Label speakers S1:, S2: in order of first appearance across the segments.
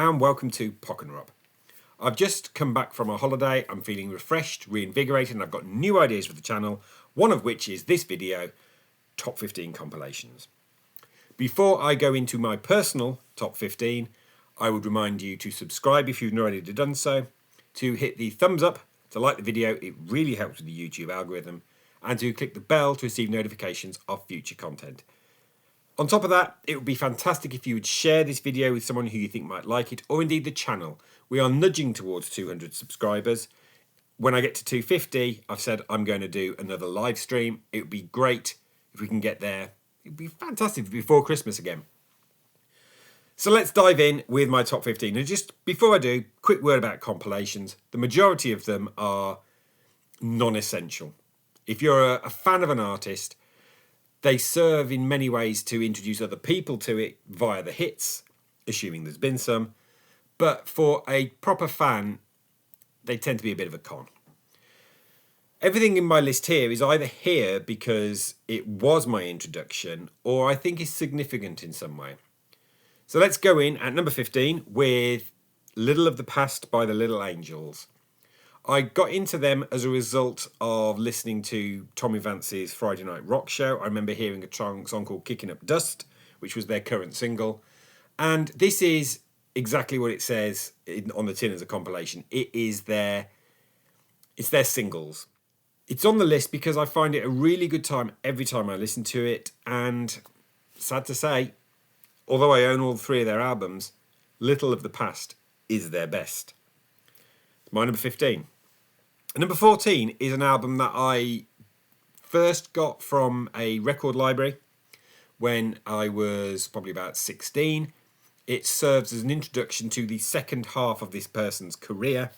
S1: and welcome to Pock and Rob. I've just come back from a holiday, I'm feeling refreshed, reinvigorated, and I've got new ideas for the channel, one of which is this video, Top 15 Compilations. Before I go into my personal Top 15, I would remind you to subscribe if you've not already done so, to hit the thumbs up, to like the video, it really helps with the YouTube algorithm, and to click the bell to receive notifications of future content. On top of that, it would be fantastic if you would share this video with someone who you think might like it, or indeed the channel. We are nudging towards 200 subscribers. When I get to 250, I've said I'm going to do another live stream. It would be great if we can get there. It would be fantastic before Christmas again. So let's dive in with my top 15. And just before I do, quick word about compilations. The majority of them are non-essential. If you're a fan of an artist, they serve in many ways to introduce other people to it via the hits, assuming there's been some. But for a proper fan, they tend to be a bit of a con. Everything in my list here is either here because it was my introduction or I think is significant in some way. So let's go in at number 15 with Little of the Past by the Little Angels. I got into them as a result of listening to Tommy Vance's Friday Night Rock Show. I remember hearing a song called Kicking Up Dust, which was their current single. And this is exactly what it says on the tin as a compilation. It's their singles. It's on the list because I find it a really good time every time I listen to it. And sad to say, although I own all three of their albums, Little of the Past is their best. My number 15. Number 14 is an album that I first got from a record library when I was probably about 16. It serves as an introduction to the second half of this person's career.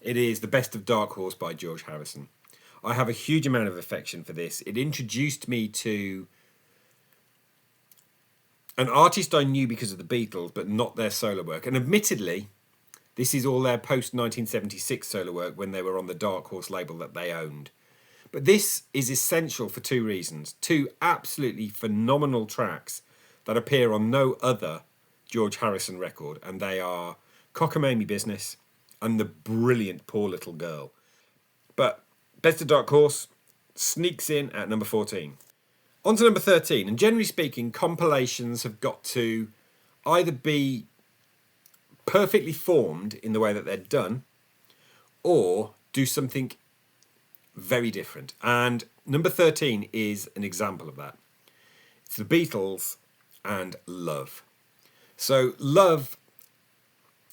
S1: It is The Best of Dark Horse by George Harrison. I have a huge amount of affection for this. It introduced me to an artist I knew because of the Beatles, but not their solo work. And admittedly, this is all their post-1976 solo work when they were on the Dark Horse label that they owned. But this is essential for two reasons. Two absolutely phenomenal tracks that appear on no other George Harrison record, and they are Cockamamie Business and the brilliant Poor Little Girl. But Best of Dark Horse sneaks in at number 14. On to number 13, and generally speaking, compilations have got to either be perfectly formed in the way that they're done, or do something very different. And number 13 is an example of that. It's the Beatles and Love. So Love,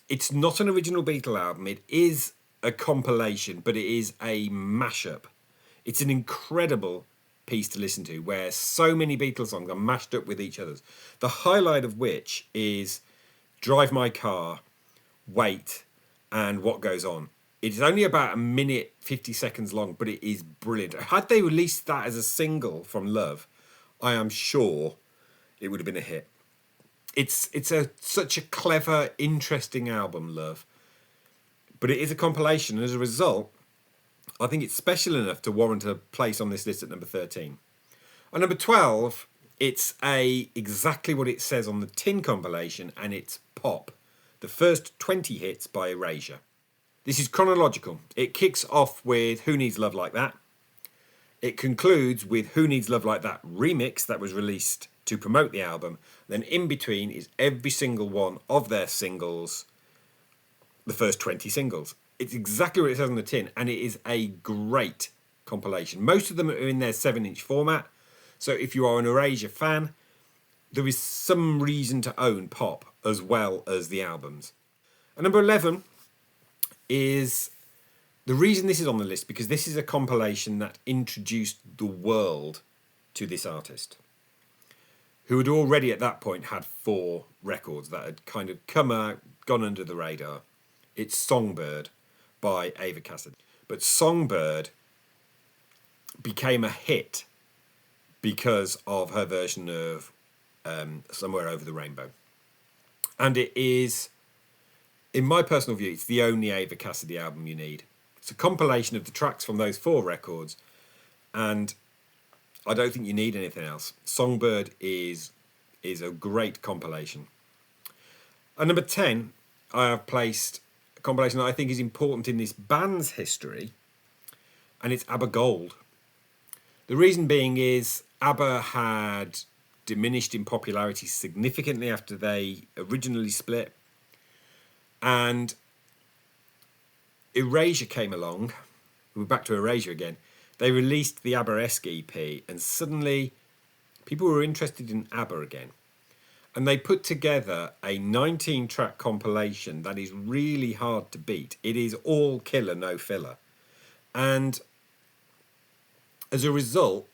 S1: it's not an original Beatle album. It is a compilation, but it is a mashup. It's an incredible piece to listen to where so many Beatles songs are mashed up with each other's. The highlight of which is Drive My Car, Wait, and What Goes On. It is only about a minute 50 seconds long, but it is brilliant. Had they released that as a single from Love, I am sure it would have been a hit. It's such a clever, interesting album, Love. But it is a compilation, and as a result, I think it's special enough to warrant a place on this list at number 13. On number 12, it's exactly what it says on the tin compilation, and it's pop. The first 20 hits by Erasure. This is chronological. It kicks off with Who Needs Love Like That. It concludes with Who Needs Love Like That remix that was released to promote the album. Then in between is every single one of their singles, the first 20 singles. It's exactly what it says on the tin, and it is a great compilation. Most of them are in their 7-inch format, so if you are an Erasure fan, there is some reason to own pop as well as the albums. And number 11 is the reason this is on the list, because this is a compilation that introduced the world to this artist, who had already at that point had 4 records that had kind of come out, gone under the radar. It's Songbird by Ava Cassidy. But Songbird became a hit because of her version of Somewhere Over the Rainbow. And it is, in my personal view, it's the only Ava Cassidy album you need. It's a compilation of the tracks from those 4 records, and I don't think you need anything else. Songbird is a great compilation. At number 10, I have placed a compilation that I think is important in this band's history, and it's ABBA Gold. The reason being is ABBA had diminished in popularity significantly after they originally split, and Erasure came along. We're back to Erasure again. They released the ABBA-esque EP, and suddenly people were interested in ABBA again. And they put together a 19-track compilation that is really hard to beat. It is all killer, no filler. And as a result,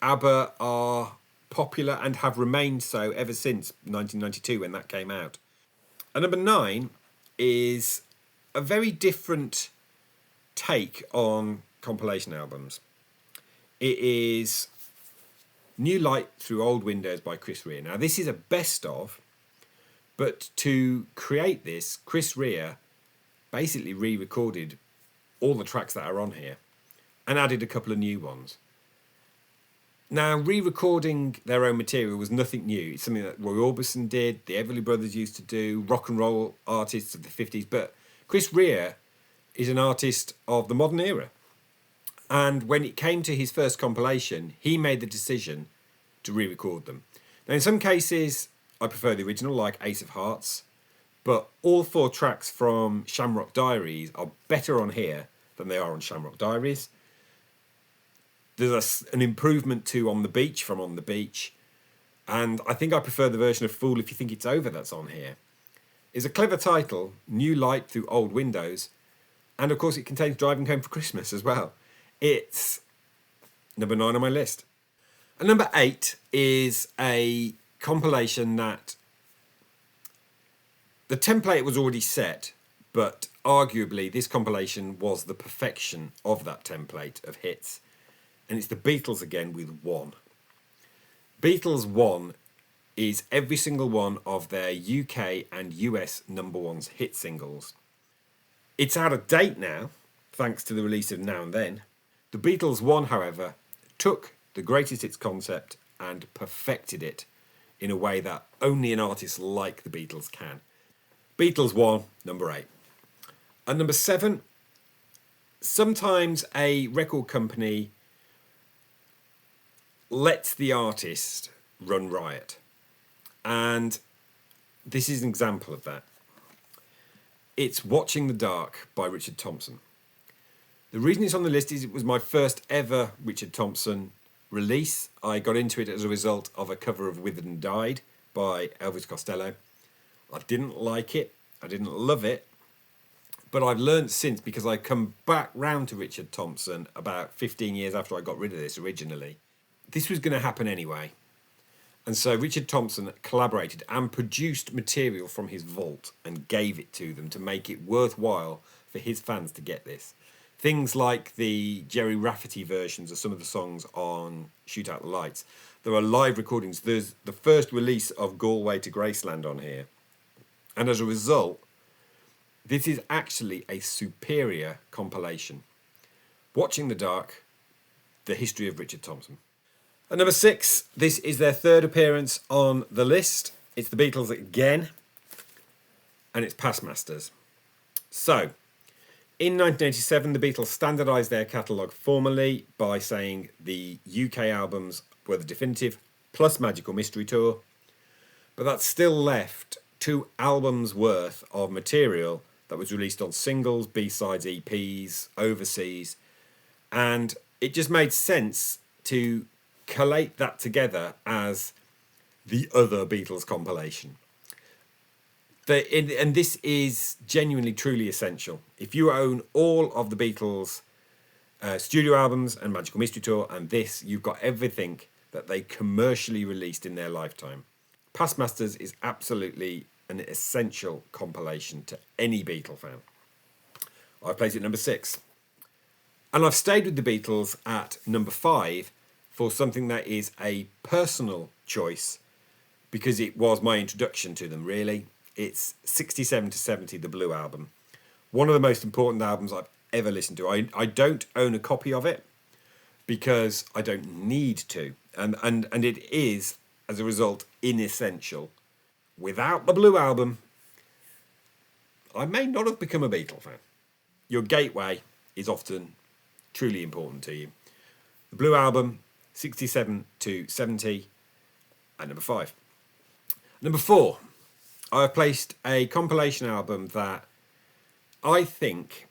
S1: ABBA are popular and have remained so ever since 1992 when that came out. And number 9 is a very different take on compilation albums. It is New Light Through Old Windows by Chris Rea. Now, this is a best of, but to create this, Chris Rea basically re-recorded all the tracks that are on here and added a couple of new ones. Now, re-recording their own material was nothing new. It's something that Roy Orbison did, the Everly Brothers used to do, rock and roll artists of the 50s. But Chris Rea is an artist of the modern era. And when it came to his first compilation, he made the decision to re-record them. Now, in some cases, I prefer the original, like Ace of Hearts. But all 4 tracks from Shamrock Diaries are better on here than they are on Shamrock Diaries. There's an improvement to On the Beach from On the Beach. And I think I prefer the version of Fool If You Think It's Over that's on here. It's a clever title, New Light Through Old Windows. And of course it contains Driving Home for Christmas as well. It's number 9 on my list. And number 8 is a compilation that the template was already set, but arguably this compilation was the perfection of that template of hits. And it's the Beatles again with One. Beatles One is every single one of their UK and US number ones hit singles. It's out of date now, thanks to the release of Now and Then. The Beatles One, however, took the greatest hits concept and perfected it in a way that only an artist like the Beatles can. Beatles One, number 8. And number 7, sometimes a record company lets the artist run riot. And this is an example of that. It's Watching the Dark by Richard Thompson. The reason it's on the list is it was my first ever Richard Thompson release. I got into it as a result of a cover of Withered and Died by Elvis Costello. I didn't like it. I didn't love it. But I've learned since, because I come back round to Richard Thompson about 15 years after I got rid of this originally. This was going to happen anyway. And so Richard Thompson collaborated and produced material from his vault and gave it to them to make it worthwhile for his fans to get this. Things like the Jerry Rafferty versions of some of the songs on Shoot Out the Lights. There are live recordings. There's the first release of Galway to Graceland on here. And as a result, this is actually a superior compilation. Watching the Dark, the history of Richard Thompson. At number 6, this is their 3rd appearance on the list. It's the Beatles again, and it's Past Masters. So, in 1987, the Beatles standardised their catalogue formally by saying the UK albums were the definitive, plus Magical Mystery Tour. But that still left 2 albums worth of material that was released on singles, B-sides, EPs, overseas. And it just made sense to collate that together as the other Beatles compilation. And this is genuinely, truly essential. If you own all of the Beatles studio albums and Magical Mystery Tour and this, you've got everything that they commercially released in their lifetime. Past Masters is absolutely an essential compilation to any Beatle fan. I've placed it at number 6. And I've stayed with the Beatles at number 5 for something that is a personal choice, because it was my introduction to them, really. It's 67 to 70, the Blue Album. One of the most important albums I've ever listened to. I don't own a copy of it because I don't need to. And it is, as a result, inessential. Without the Blue Album, I may not have become a Beatle fan. Your gateway is often truly important to you. The Blue Album, 67 to 70, and number 5. Number 4, I've placed a compilation album that I think,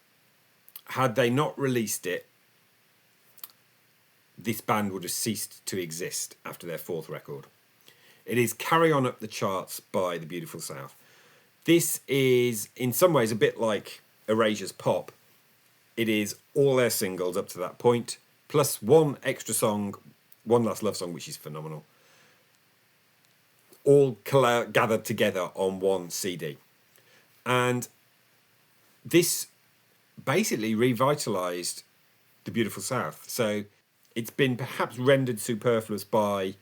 S1: had they not released it, this band would have ceased to exist after their 4th record. It is Carry On Up the Charts by The Beautiful South. This is, in some ways, a bit like Erasure's Pop. It is all their singles up to that point, plus one extra song, One Last Love Song, which is phenomenal, all gathered together on one CD. And this basically revitalised The Beautiful South. So it's been perhaps rendered superfluous by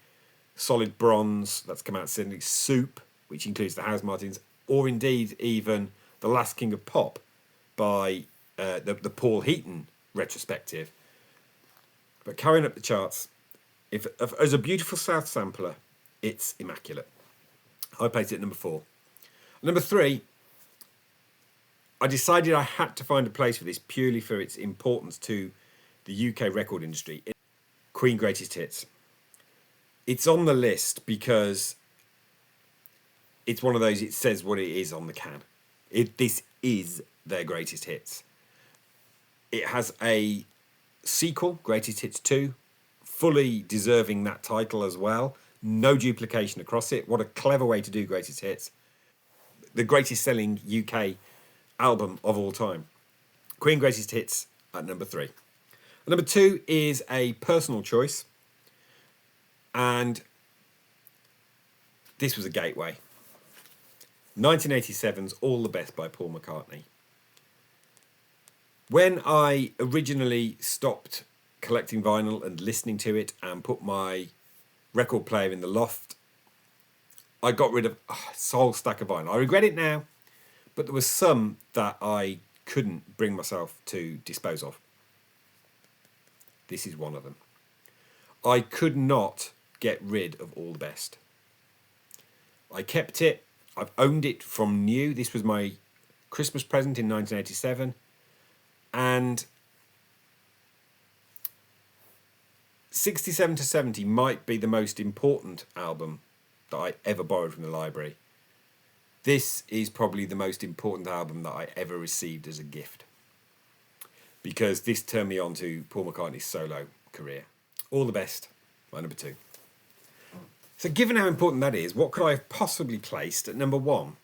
S1: Solid Bronze, that's come out recently, Soup, which includes the House Martins, or indeed even The Last King of Pop by the Paul Heaton retrospective. But Carrying Up the Charts, as a Beautiful South sampler, it's immaculate. I placed it at number 4. Number 3, I decided I had to find a place for this purely for its importance to the UK record industry. Queen Greatest Hits. It's on the list because it's one of those, it says what it is on the can. This is their greatest hits. It has a sequel, Greatest Hits 2, fully deserving that title as well. No duplication across it. What a clever way to do Greatest Hits. The greatest selling UK album of all time. Queen Greatest Hits at number 3. Number 2 is a personal choice. And this was a gateway. 1987's All the Best by Paul McCartney. When I originally stopped collecting vinyl and listening to it and put my record player in the loft, I got rid of a whole stack of vinyl. I regret it now, but there was some that I couldn't bring myself to dispose of. This is one of them. I could not get rid of All the Best. I kept it. I've owned it from new. This was my Christmas present in 1987. And 67 to 70 might be the most important album that I ever borrowed from the library. This is probably the most important album that I ever received as a gift, because this turned me on to Paul McCartney's solo career. All the Best, my number 2. So given how important that is, what could I have possibly placed at number 1?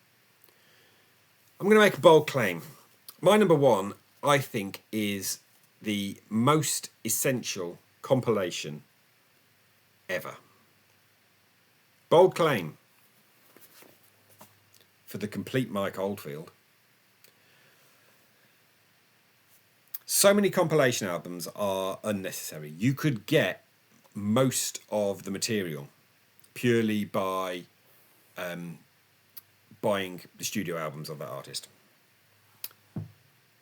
S1: I'm going to make a bold claim. My number 1, I think, is the most essential compilation ever. Bold claim for the complete Mike Oldfield. So many compilation albums are unnecessary. You could get most of the material purely by buying the studio albums of that artist.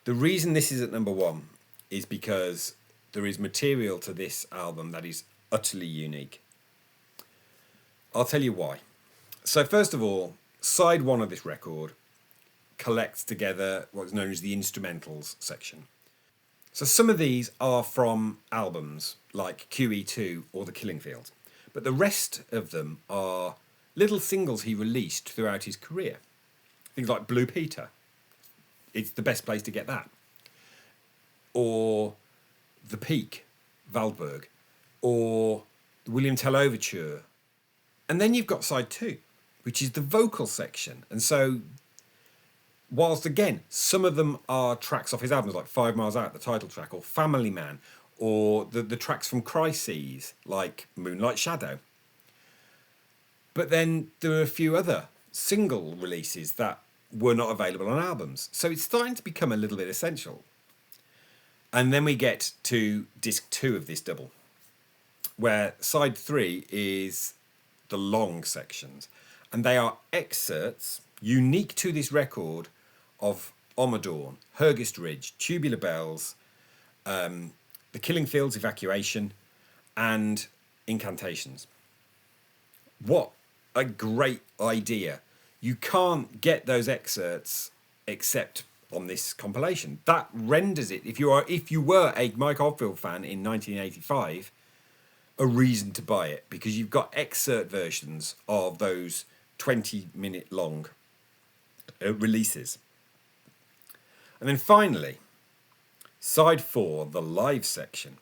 S1: The reason this is at number 1 is because there is material to this album that is utterly unique. I'll tell you why. So first of all, side 1 of this record collects together what's known as the instrumentals section. So some of these are from albums like QE2 or The Killing Fields, but the rest of them are little singles he released throughout his career. Things like Blue Peter. It's the best place to get that. Or The Peak, Waldberg. Or the William Tell Overture. And then you've got side 2, which is the vocal section. And so, whilst again, some of them are tracks off his albums, like 5 Miles Out, the title track, or Family Man, or the tracks from Crises, like Moonlight Shadow. But then there are a few other single releases that were not available on albums. So it's starting to become a little bit essential. And then we get to disc 2 of this double, where side 3 is the long sections. And they are excerpts unique to this record of Omadorn, Hergest Ridge, Tubular Bells, The Killing Fields, Evacuation, and Incantations. What a great idea. You can't get those excerpts except on this compilation. That renders it, if you were a Mike Oldfield fan in 1985, a reason to buy it, because you've got excerpt versions of those 20-minute long releases. And then finally, side 4, the live section,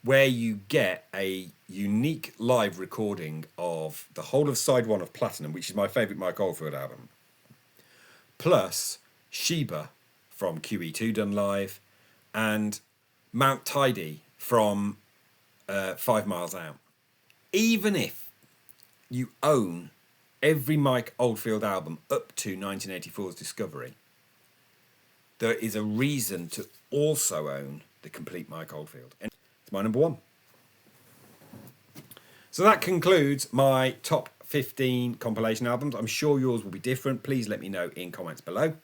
S1: where you get a unique live recording of the whole of side 1 of Platinum, which is my favourite Mike Oldfield album, plus Sheba from QE2 done live, and Mount Tidy from 5 Miles Out. Even if you own every Mike Oldfield album up to 1984's Discovery, there is a reason to also own the complete Mike Oldfield. And it's my number 1. So that concludes my top 15 compilation albums. I'm sure yours will be different. Please let me know in comments below.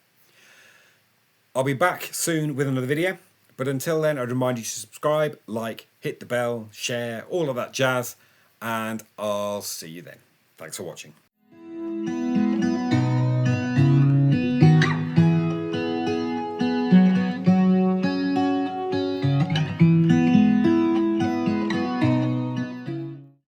S1: I'll be back soon with another video. But until then, I'd remind you to subscribe, like, hit the bell, share, all of that jazz. And I'll see you then. Thanks for watching.